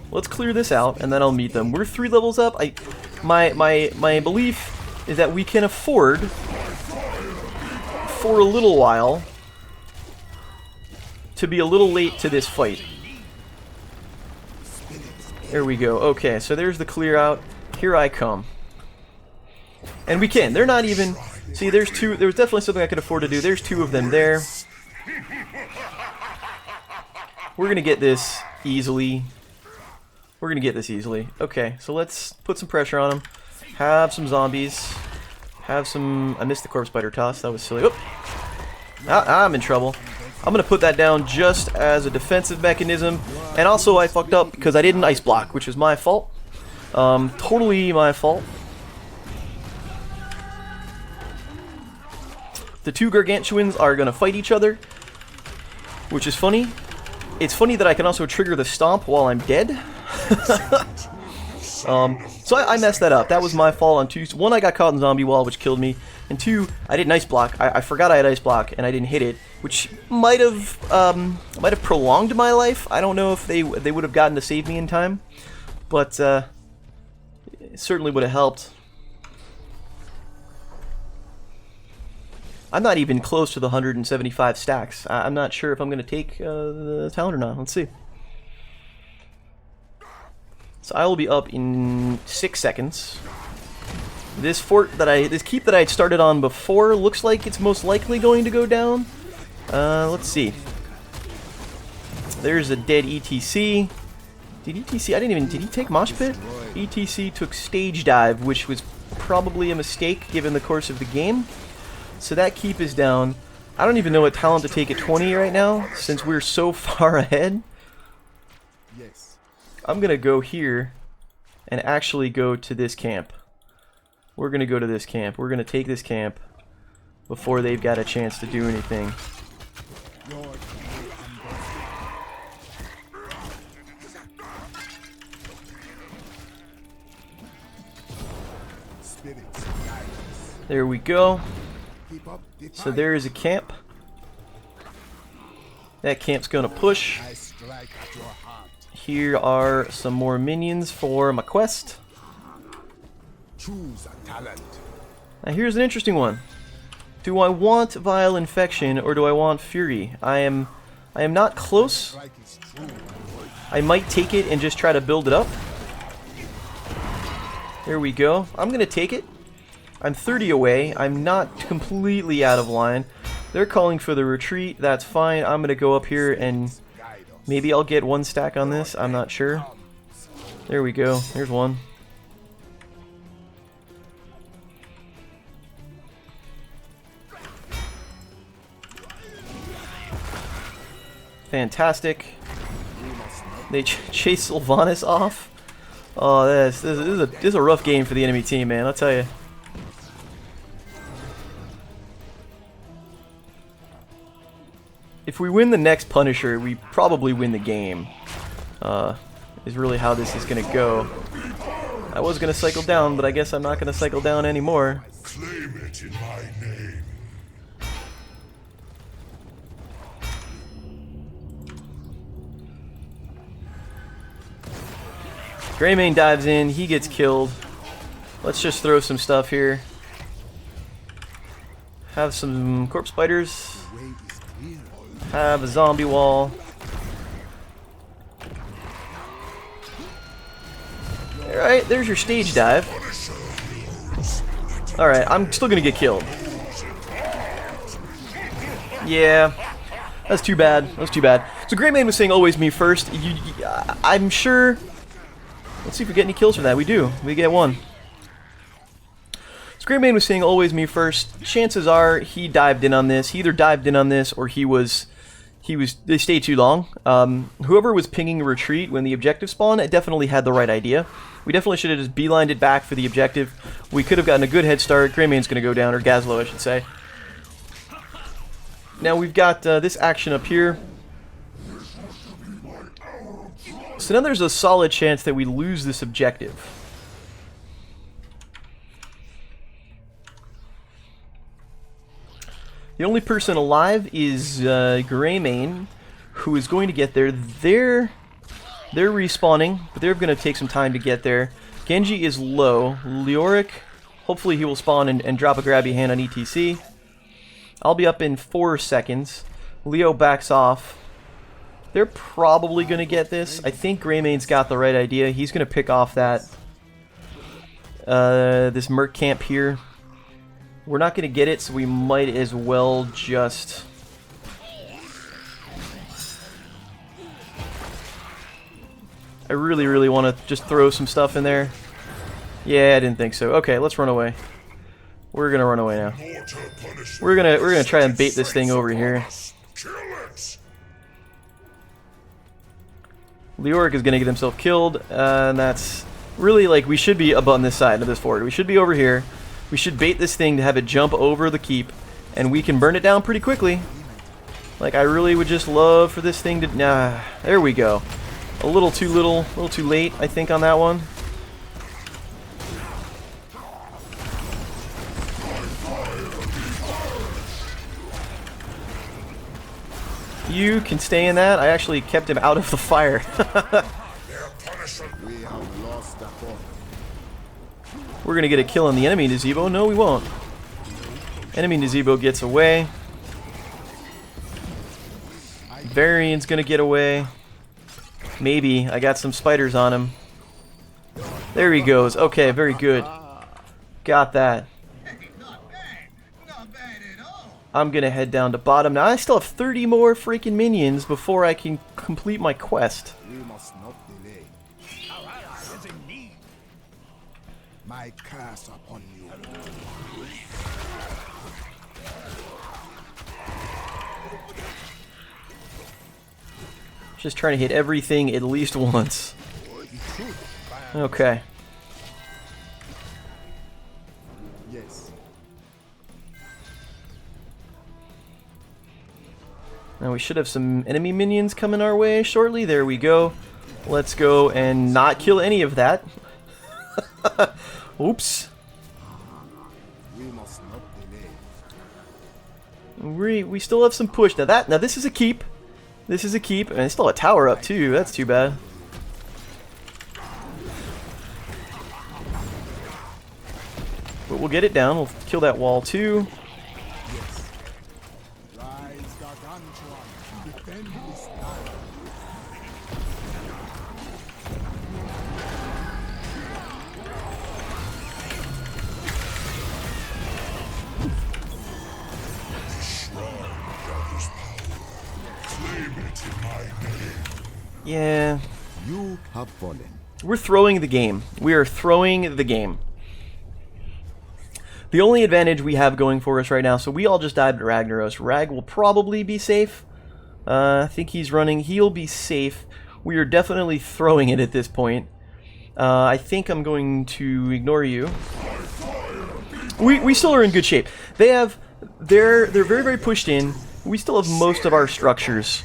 Let's clear this out, and then I'll meet them. We're 3 levels up. My belief is that we can afford, for a little while, to be a little late to this fight. There we go. Okay, so there's the clear out. Here I come. And we can. They're not even... See, there's 2... There was definitely something I could afford to do. There's 2 of them there. We're gonna get this easily. We're gonna get this easily. Okay, so let's put some pressure on them. Have some zombies. Have some... I missed the corpse spider toss. That was silly. Oop. I'm in trouble. I'm gonna put that down just as a defensive mechanism. And also I fucked up because I didn't ice block, which is my fault. Totally my fault. The 2 gargantuans are gonna fight each other, which is funny. It's funny that I can also trigger the stomp while I'm dead. So I messed that up. That was my fault on 2. 1, I got caught in zombie wall, which killed me, and 2, I didn't ice block. I forgot I had ice block, and I didn't hit it, which might have prolonged my life. I don't know if they would have gotten to save me in time, but it certainly would have helped. I'm not even close to the 175 stacks. I'm not sure if I'm going to take the talent or not. Let's see. So I will be up in 6 seconds. This keep that I had started on before looks like it's most likely going to go down. Let's see. There's a dead ETC. Did he take Mosh Pit? ETC took Stage Dive, which was probably a mistake given the course of the game. So that keep is down. I don't even know what talent to take at 20 right now, since we're so far ahead. Yes. I'm gonna go here and actually go to this camp. We're gonna go to this camp. We're gonna take this camp before they've got a chance to do anything. There we go. So there is a camp. That camp's gonna push. Here are some more minions for my quest. Choose a talent. Now here's an interesting one. Do I want Vile Infection or do I want Fury? I am not close. I might take it and just try to build it up. There we go. I'm gonna take it. I'm 30 away. I'm not completely out of line. They're calling for the retreat. That's fine. I'm gonna go up here and maybe I'll get 1 stack on this. I'm not sure. There we go. Here's 1. Fantastic. They chase Sylvanas off. Oh, this is a rough game for the enemy team, man. I'll tell you. If we win the next Punisher, we probably win the game. Is really how this is gonna go. I was gonna cycle down, but I guess I'm not gonna cycle down anymore. Claim it in my name. Greymane dives in. He gets killed. Let's just throw some stuff here. Have some corpse spiders. Have a zombie wall. Alright, there's your stage dive. Alright, I'm still gonna get killed. Yeah, that's too bad. That's too bad. So Greymane was saying always me first. I'm sure... Let's see if we get any kills for that. We do. We get one. So Greymane was saying always me first. Chances are he dived in on this. He either dived in on this or they stayed too long. Whoever was pinging a retreat when the objective spawned, it definitely had the right idea. We definitely should have just beelined it back for the objective. We could have gotten a good head start. Greymane's going to go down, or Gazlo, I should say. Now we've got this action up here. So now there's a solid chance that we lose this objective. The only person alive is Greymane, who is going to get there. They're respawning, but they're going to take some time to get there. Genji is low. Leoric, hopefully he will spawn and drop a grabby hand on ETC. I'll be up in 4 seconds. Leo backs off. They're probably going to get this. I think Greymane's got the right idea. He's going to pick off that this Merc camp here. We're not going to get it, so we might as well just... I really want to just throw some stuff in there. Yeah, I didn't think so. Okay, let's run away. We're going to run away now. We're gonna try and bait this thing over here. Leoric is gonna get himself killed, and that's really like we should be up on this side of this fort. We should be over here. We should bait this thing to have it jump over the keep, and we can burn it down pretty quickly. Like I really would just love for this thing to. Nah, there we go. A little too late, I think, on that one. You can stay in that. I actually kept him out of the fire. We're going to get a kill on the enemy Nazeebo. No, we won't. Enemy Nazeebo gets away. Varian's going to get away. Maybe. I got some spiders on him. There he goes. Okay, very good. Got that. I'm gonna head down to bottom. Now I still have 30 more freaking minions before I can complete my quest. We must not delay. Our ally is in need. My curse upon you. Just trying to hit everything at least once. Okay. Yes. Now we should have some enemy minions coming our way shortly. There we go. Let's go and not kill any of that. Oops. We must not delay. We still have some push. Now this is a keep. This is a keep, and it's still a tower up too. That's too bad. But we'll get it down. We'll kill that wall too. Rise, Gargantuan. Defend this land. Yeah. You have fallen. We're throwing the game. We are throwing the game. The only advantage we have going for us right now, so we all just died to Ragnaros. Rag will probably be safe. I think he's running. He'll be safe. We are definitely throwing it at this point. I think I'm going to ignore you. We still are in good shape. They're very pushed in. We still have most of our structures.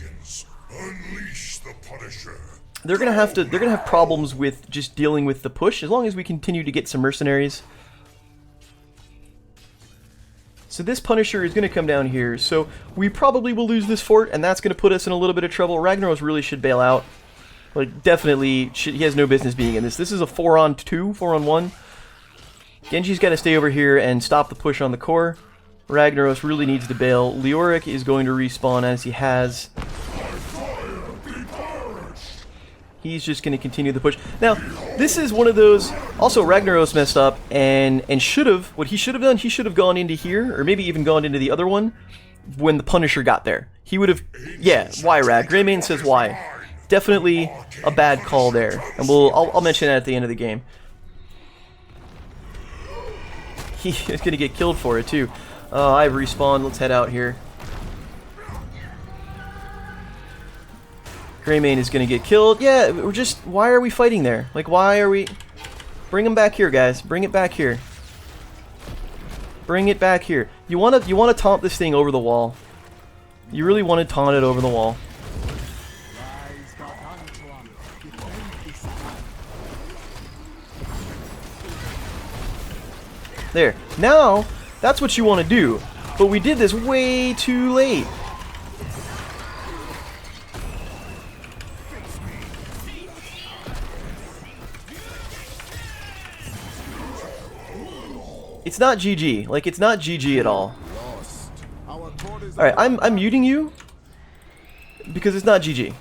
Unleash the Punisher. They're gonna have problems with just dealing with the push as long as we continue to get some mercenaries. So this Punisher is going to come down here, so we probably will lose this fort, and that's going to put us in a little bit of trouble. Ragnaros really should bail out. Like, definitely, he has no business being in this. This is a 4-on-2, 4-on-1. Genji's got to stay over here and stop the push on the core. Ragnaros really needs to bail. Leoric is going to respawn as he has. He's just going to continue the push. Now, this is one of those... Also, Ragnaros messed up and should have... What he should have done, he should have gone into here, or maybe even gone into the other one when the Punisher got there. He would have... Yeah, why, Rag? Greymane says why. Definitely a bad call there. And I'll mention that at the end of the game. He is going to get killed for it, too. I've respawned. Let's head out here. Greymane is going to get killed. Yeah, we're just... Why are we fighting there? Like, why are we... Bring him back here, guys. Bring it back here. Bring it back here. You want to taunt this thing over the wall. You really want to taunt it over the wall. There. Now, that's what you want to do. But we did this way too late. It's not GG. Like, it's not GG at all. Alright, I'm muting you because it's not GG.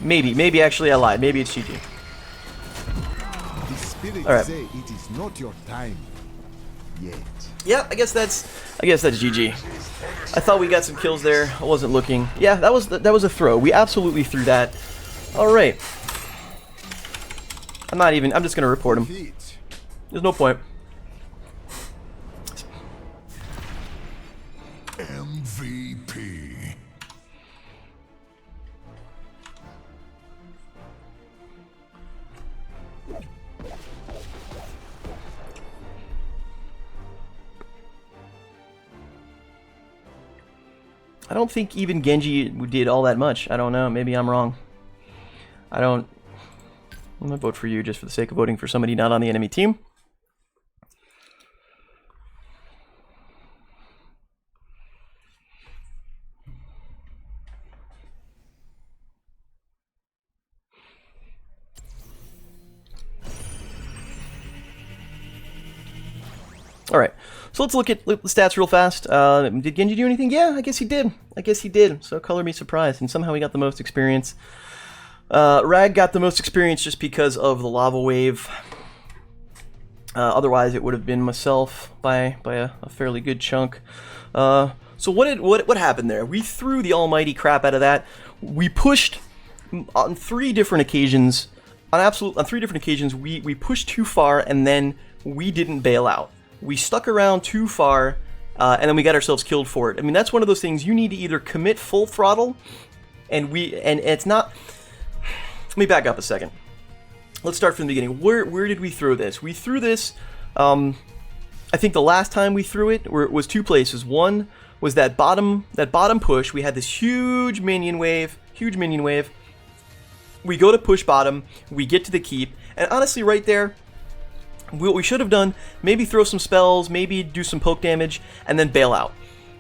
Maybe actually I lied. Maybe it's GG. Alright. It is not your time yet. Yeah, I guess that's GG. I thought we got some kills there. I wasn't looking. Yeah, that was a throw. We absolutely threw that. All right. I'm just gonna report him. There's no point. MVP. I don't think even Genji did all that much. I don't know. Maybe I'm wrong. I'm gonna vote for you just for the sake of voting for somebody not on the enemy team. Alright, so let's look at the stats real fast. Did Genji do anything? Yeah, I guess he did. So color me surprised, and somehow he got the most experience. Rag got the most experience just because of the lava wave. Otherwise, it would have been myself by a fairly good chunk. So what happened there? We threw the almighty crap out of that. We pushed on 3 different occasions. On 3 different occasions, we pushed too far, and then we didn't bail out. We stuck around too far, and then we got ourselves killed for it. I mean, that's one of those things you need to either commit full throttle, and it's not. Let me back up a second. Let's start from the beginning. Where did we throw this? We threw this. I think the last time we threw it was 2 places. One was that bottom push. We had this huge minion wave. We go to push bottom. We get to the keep, and honestly, right there. What we should have done, maybe throw some spells, maybe do some poke damage, and then bail out.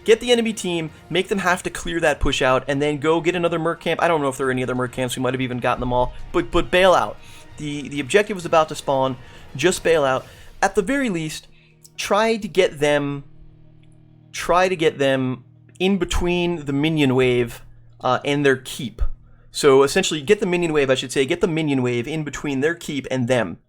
Get the enemy team, make them have to clear that push out, and then go get another merc camp. I don't know if there are any other merc camps, we might have even gotten them all, but bail out. The objective was about to spawn, just bail out. At the very least, try to get them in between the minion wave and their keep. So essentially, get the minion wave in between their keep and them.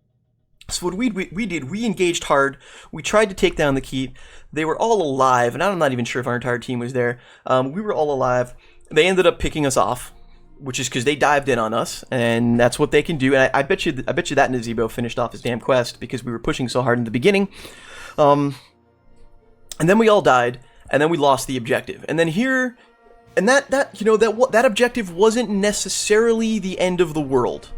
So what we did, we engaged hard, we tried to take down the keep, they were all alive, and I'm not even sure if our entire team was there. We were all alive. They ended up picking us off, which is because they dived in on us, and that's what they can do, and I bet you that Nazeebo finished off his damn quest, because we were pushing so hard in the beginning. And then we all died, and then we lost the objective. And then here, and that objective wasn't necessarily the end of the world.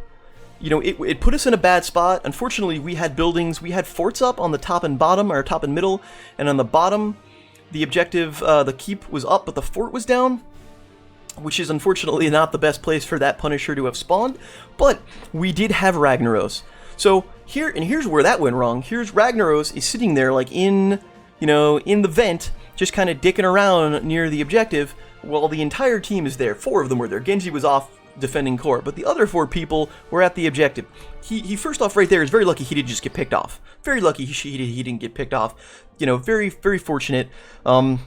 You know, it put us in a bad spot. Unfortunately, we had buildings, we had forts up on the top and bottom, or top and middle, and on the bottom, the objective, the keep was up, but the fort was down, which is unfortunately not the best place for that Punisher to have spawned, but we did have Ragnaros. So here's where that went wrong. Here's Ragnaros is sitting there like in the vent, just kind of dicking around near the objective, while the entire team is there. 4 of them were there. Genji was off defending core, but the other 4 people were at the objective. He first off right there is very lucky he didn't just get picked off. Very lucky he didn't get picked off. You know, very, very fortunate. But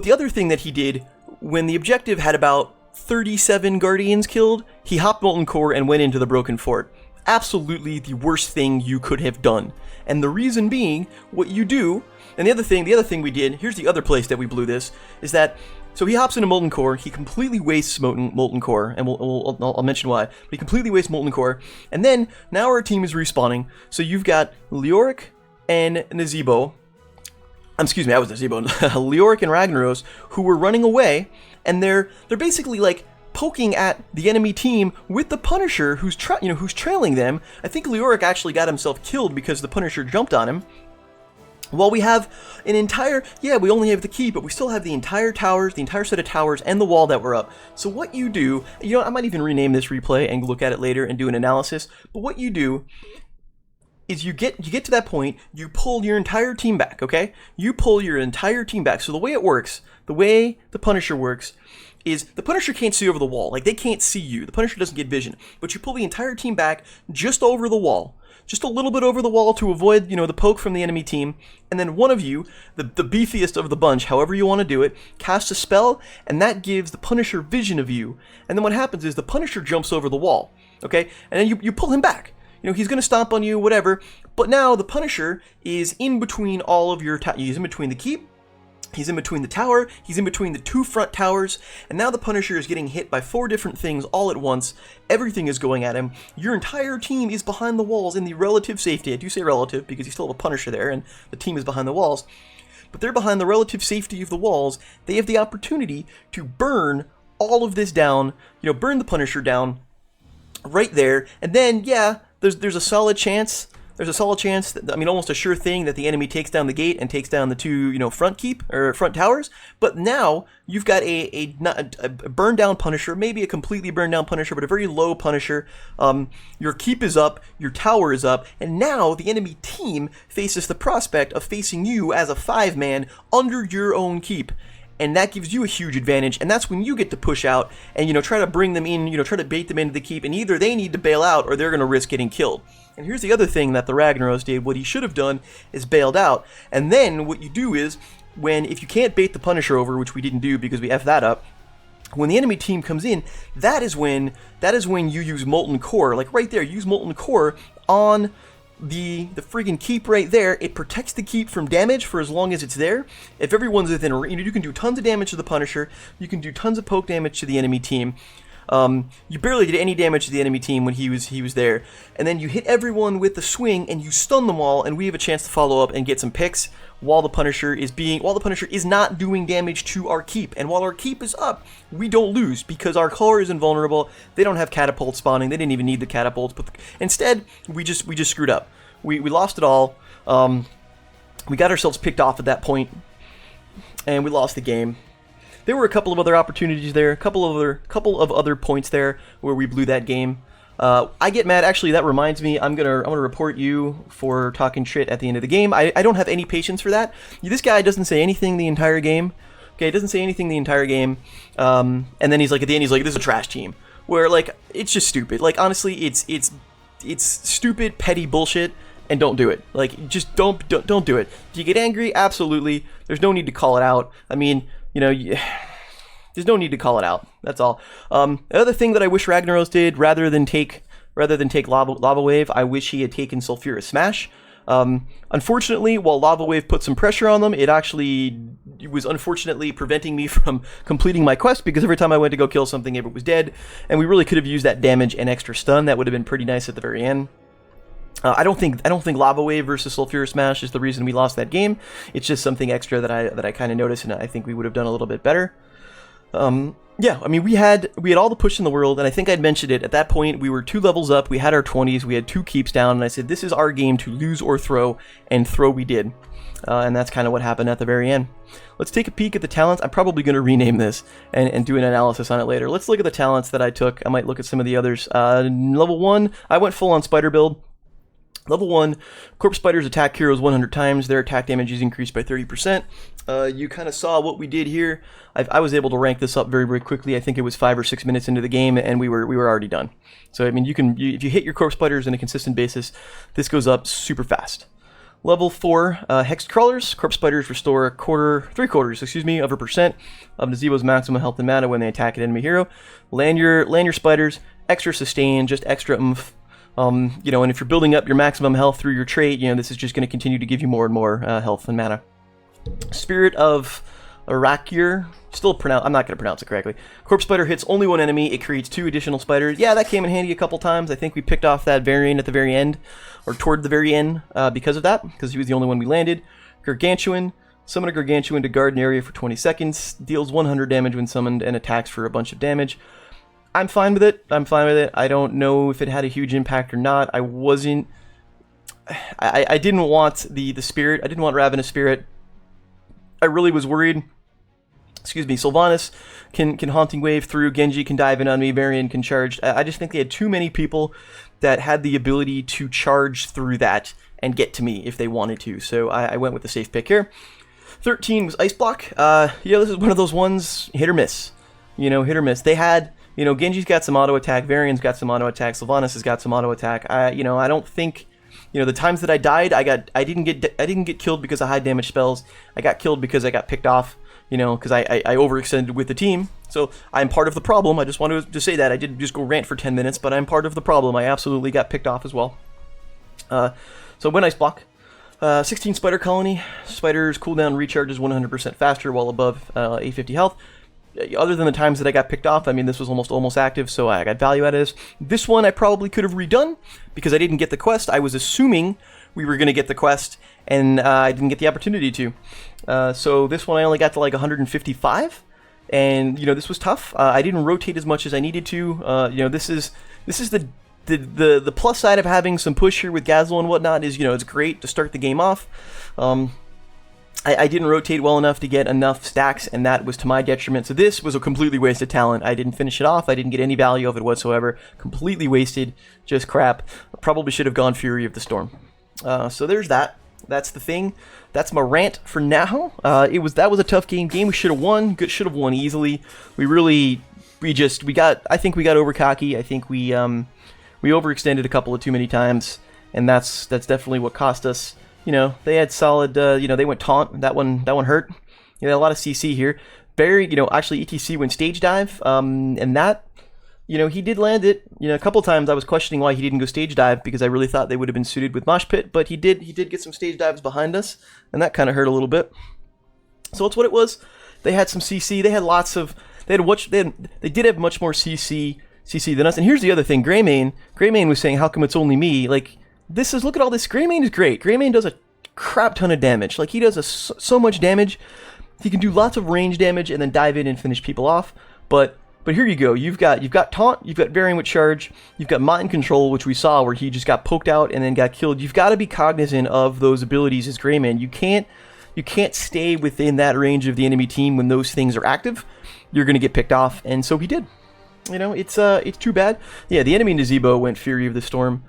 the other thing that he did, when the objective had about 37 Guardians killed, he hopped Molten Core and went into the Broken Fort. Absolutely the worst thing you could have done. And the reason being, what you do, and the other thing we did, here's the other place that we blew this, is that, so he hops into Molten Core, he completely wastes Molten Core, and I'll mention why, but he completely wastes Molten Core, and then, now our team is respawning, so you've got Leoric and Nazeebo, excuse me, I was Nazeebo, Leoric and Ragnaros, who were running away, and they're basically like poking at the enemy team with the Punisher who's trailing them. I think Leoric actually got himself killed because the Punisher jumped on him. While we have an entire, we only have the key, but we still have the entire towers, the entire set of towers, and the wall that we're up. So what you do, I might even rename this replay and look at it later and do an analysis, but what you do is you get to that point, you pull your entire team back, okay? You pull your entire team back. So the way it works, the way the Punisher works, is the Punisher can't see over the wall. Like, they can't see you. The Punisher doesn't get vision. But you pull the entire team back just over the wall. Just a little bit over the wall to avoid, the poke from the enemy team. And then one of you, the beefiest of the bunch, however you want to do it, casts a spell, and that gives the Punisher vision of you. And then what happens is the Punisher jumps over the wall, okay? And then you pull him back. He's going to stomp on you, whatever. But now the Punisher is in between all of your he's in between the keep. He's in between the tower, he's in between the 2 front towers, and now the Punisher is getting hit by 4 different things all at once. Everything is going at him. Your entire team is behind the walls in the relative safety. I do say relative because you still have a Punisher there, and the team is behind the walls. But they're behind the relative safety of the walls. They have the opportunity to burn all of this down, burn the Punisher down right there, and then, there's a solid chance. There's a solid chance, almost a sure thing that the enemy takes down the gate and takes down the 2, front towers. But now you've got a burned down Punisher, maybe a completely burned down Punisher, but a very low Punisher. Your keep is up, your tower is up, and now the enemy team faces the prospect of facing you as a 5-man under your own keep. And that gives you a huge advantage, and that's when you get to push out and, try to bring them in, try to bait them into the keep, and either they need to bail out or they're going to risk getting killed. And here's the other thing that the Ragnaros did. What he should have done is bailed out. And then what you do is, if you can't bait the Punisher over, which we didn't do because we F'd that up, when the enemy team comes in, that is when you use Molten Core. Like right there, use Molten Core on the friggin' keep right there. It protects the keep from damage for as long as it's there. If everyone's within a range, you can do tons of damage to the Punisher. You can do tons of poke damage to the enemy team. You barely did any damage to the enemy team when he was there, and then you hit everyone with the swing and you stun them all, and we have a chance to follow up and get some picks while the Punisher is not doing damage to our keep. And while our keep is up, we don't lose because our core is invulnerable. They don't have catapults spawning. They didn't even need the catapults, but instead we just screwed up. We lost it all. We got ourselves picked off at that point, and we lost the game. There were a couple of other opportunities there, a couple of other points there where we blew that game. I get mad. Actually, that reminds me, I'm gonna report you for talking shit at the end of the game. I don't have any patience for that. This guy doesn't say anything the entire game. Okay, doesn't say anything the entire game. And then he's like, at the end, he's like, "This is a trash team." Where like it's just stupid. Like honestly, it's stupid, petty bullshit. And don't do it. Like, just don't do it. Do you get angry? Absolutely. There's no need to call it out. I mean, there's no need to call it out. That's all. The other thing that I wish Ragnaros did, rather than take Lava Wave, I wish he had taken Sulphurous Smash. Unfortunately, while Lava Wave put some pressure on them, it was unfortunately preventing me from completing my quest, because every time I went to go kill something, it was dead, and we really could have used that damage and extra stun. That would have been pretty nice at the very end. I don't think Lava Wave versus Sulphurous Smash is the reason we lost that game. It's just something extra that I kind of noticed, and I think we would have done a little bit better. Yeah, I mean, we had all the push in the world, and I think I'd mentioned it. At that point, we were 2 levels up, we had our 20s, we had 2 keeps down, and I said, this is our game to lose or throw, and throw we did. And that's kind of what happened at the very end. Let's take a peek at the talents. I'm probably going to rename this and do an analysis on it later. Let's look at the talents that I took. I might look at some of the others. Level 1, I went full on spider build. Level 1, corpse spiders attack heroes 100 times. Their attack damage is increased by 30%. You kind of saw what we did here. I was able to rank this up very, very quickly. I think it was 5 or 6 minutes into the game, and we were already done. So I mean, if you hit your corpse spiders on a consistent basis, this goes up super fast. Level 4, hexed crawlers. Corpse spiders restore 3/4, of a percent of Nazeebo's maximum health and mana when they attack an enemy hero. Land your spiders, extra sustain, just extra oomph. You know, and if you're building up your maximum health through your trait, you know, this is just going to continue to give you more and more health and mana. Spirit of Arakir, I'm not going to pronounce it correctly. Corpse spider hits only one enemy, it creates 2 additional spiders. Yeah, that came in handy a couple times. I think we picked off that variant at the very end, or toward the very end, because of that, because he was the only one we landed. Gargantuan, summon a Gargantuan to guard an area for 20 seconds, deals 100 damage when summoned, and attacks for a bunch of damage. I'm fine with it. I don't know if it had a huge impact or not. I didn't want the spirit. I didn't want Ravenous Spirit. I really was worried. Excuse me. Sylvanas can Haunting Wave through. Genji can dive in on me. Varian can charge. I just think they had too many people that had the ability to charge through that and get to me if they wanted to. So I went with the safe pick here. 13 was Ice Block. Yeah, this is one of those ones, hit or miss. You know, hit or miss. They had... You know, Genji's got some auto attack, Varian's got some auto attack, Sylvanas has got some auto attack. You know, I don't think, you know, the times that I died, I didn't get killed because of high damage spells. I got killed because I got picked off, you know, because I overextended with the team. So I'm part of the problem. I just wanted to say that. I didn't just go rant for 10 minutes, but I'm part of the problem. I absolutely got picked off as well. So when Ice Block, 16 Spider Colony. Spiders cooldown recharges 100% faster while above 850 health. Other than the times that I got picked off, I mean, this was almost active, so I got value out of this. This one I probably could have redone, because I didn't get the quest. I was assuming we were going to get the quest, and I didn't get the opportunity to. So this one I only got to like 155, and, you know, this was tough. I didn't rotate as much as I needed to. You know, this is the plus side of having some push here with Gazelle and whatnot is, you know, it's great to start the game off. I didn't rotate well enough to get enough stacks, and that was to my detriment. So this was a completely wasted talent. I didn't finish it off. I didn't get any value of it whatsoever. Completely wasted. Just crap. I probably should have gone Fury of the Storm. So there's that. That's the thing. That's my rant for now. That was a tough game. We should have won. Should have won easily. I think we got over cocky. I think we overextended a couple of too many times, and that's definitely what cost us. You know, they had solid, you know, they went taunt. That one hurt. You know, a lot of CC here. You know, actually ETC went stage dive, and that, you know, he did land it. You know, a couple times I was questioning why he didn't go stage dive, because I really thought they would have been suited with Mosh Pit, but he did get some stage dives behind us, and that kind of hurt a little bit. So that's what it was. They had some CC. They had lots of, they did have much more CC than us. And here's the other thing. Greymane was saying, how come it's only me? Like, look at all this. Greymane is great. Greymane does a crap ton of damage. Like, he does so much damage. He can do lots of range damage and then dive in and finish people off. But here you go. You've got taunt. You've got Variant with charge. You've got mind control, which we saw where he just got poked out and then got killed. You've got to be cognizant of those abilities as Greymane. You can't stay within that range of the enemy team when those things are active. You're going to get picked off, and so he did. You know, it's too bad. Yeah, the enemy Nazeebo went Fury of the Storm.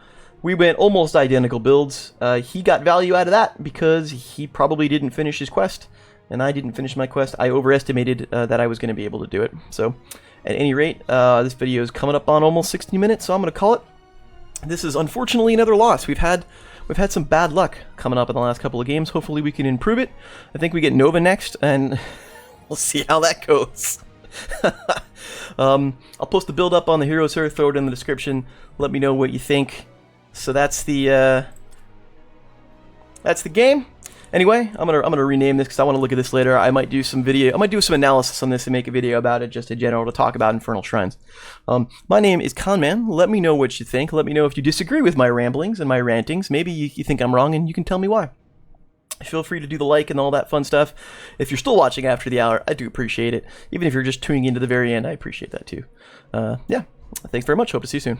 We went almost identical builds. He got value out of that because he probably didn't finish his quest, and I didn't finish my quest. I overestimated that I was going to be able to do it. So, at any rate, this video is coming up on almost 60 minutes, so I'm going to call it. This is unfortunately another loss. We've had some bad luck coming up in the last couple of games. Hopefully we can improve it. I think we get Nova next, and we'll see how that goes. I'll post the build up on the Heroes here, throw it in the description. Let me know what you think. So that's the game. Anyway, I'm gonna rename this because I want to look at this later. I might do some analysis on this and make a video about it, just in general, to talk about Infernal Shrines. My name is Conman. Let me know what you think. Let me know if you disagree with my ramblings and my rantings. Maybe you think I'm wrong and you can tell me why. Feel free to do the like and all that fun stuff. If you're still watching after the hour, I do appreciate it. Even if you're just tuning into the very end, I appreciate that too. Yeah, thanks very much. Hope to see you soon.